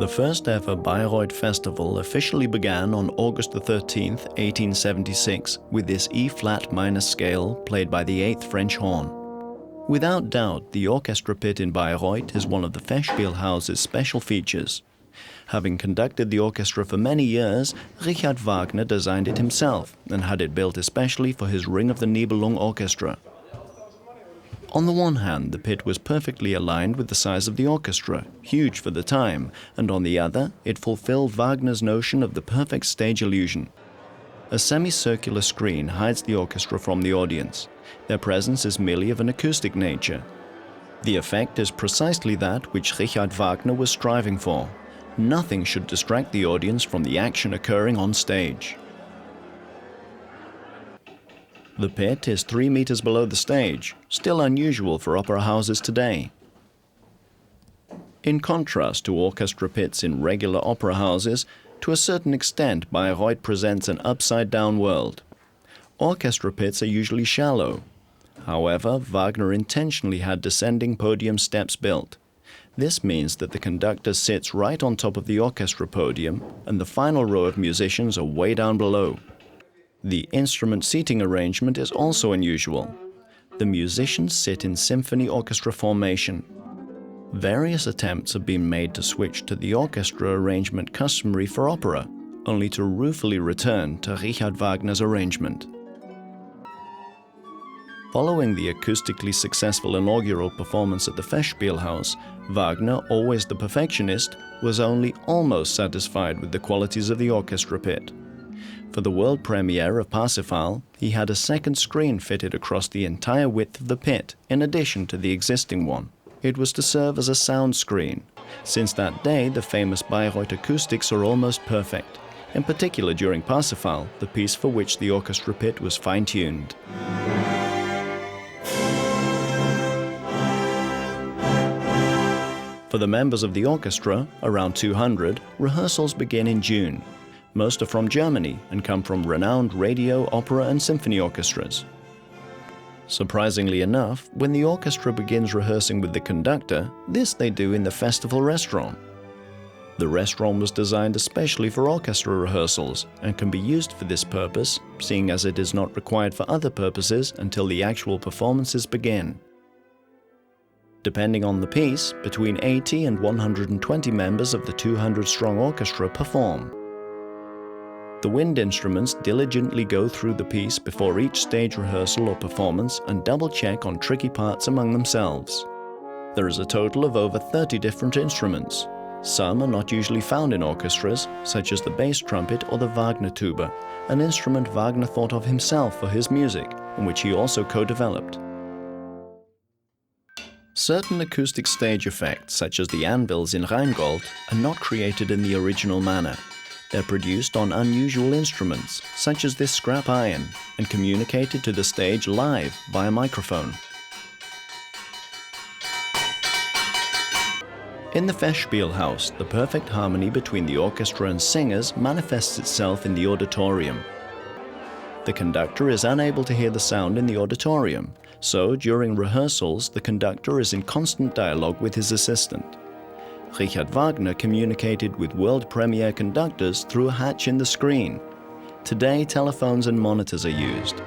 The first ever Bayreuth Festival officially began on August 13, 1876, with this E-flat minor scale played by the 8th French horn. Without doubt, the orchestra pit in Bayreuth is one of the Festspielhaus's special features. Having conducted the orchestra for many years, Richard Wagner designed it himself and had it built especially for his Ring of the Nibelung orchestra. On the one hand, the pit was perfectly aligned with the size of the orchestra, huge for the time, and on the other, it fulfilled Wagner's notion of the perfect stage illusion. A semicircular screen hides the orchestra from the audience. Their presence is merely of an acoustic nature. The effect is precisely that which Richard Wagner was striving for. Nothing should distract the audience from the action occurring on stage. The pit is 3 meters below the stage, still unusual for opera houses today. In contrast to orchestra pits in regular opera houses, to a certain extent Bayreuth presents an upside-down world. Orchestra pits are usually shallow. However, Wagner intentionally had descending podium steps built. This means that the conductor sits right on top of the orchestra podium and the final row of musicians are way down below. The instrument seating arrangement is also unusual. The musicians sit in symphony orchestra formation. Various attempts have been made to switch to the orchestra arrangement customary for opera, only to ruefully return to Richard Wagner's arrangement. Following the acoustically successful inaugural performance at the Festspielhaus, Wagner, always the perfectionist, was only almost satisfied with the qualities of the orchestra pit. For the world premiere of Parsifal, he had a second screen fitted across the entire width of the pit, in addition to the existing one. It was to serve as a sound screen. Since that day, the famous Bayreuth acoustics are almost perfect, in particular during Parsifal, the piece for which the orchestra pit was fine-tuned. For the members of the orchestra, around 200, rehearsals begin in June. Most are from Germany and come from renowned radio, opera and symphony orchestras. Surprisingly enough, when the orchestra begins rehearsing with the conductor, this they do in the festival restaurant. The restaurant was designed especially for orchestra rehearsals and can be used for this purpose, seeing as it is not required for other purposes until the actual performances begin. Depending on the piece, between 80 and 120 members of the 200-strong orchestra perform. The wind instruments diligently go through the piece before each stage rehearsal or performance and double-check on tricky parts among themselves. There is a total of over 30 different instruments. Some are not usually found in orchestras, such as the bass trumpet or the Wagner tuba, an instrument Wagner thought of himself for his music, and which he also co-developed. Certain acoustic stage effects, such as the anvils in Rheingold, are not created in the original manner. They're produced on unusual instruments, such as this scrap iron, and communicated to the stage live via microphone. In the Festspielhaus, the perfect harmony between the orchestra and singers manifests itself in the auditorium. The conductor is unable to hear the sound in the auditorium, so during rehearsals the conductor is in constant dialogue with his assistant. Richard Wagner communicated with world premiere conductors through a hatch in the screen. Today, telephones and monitors are used.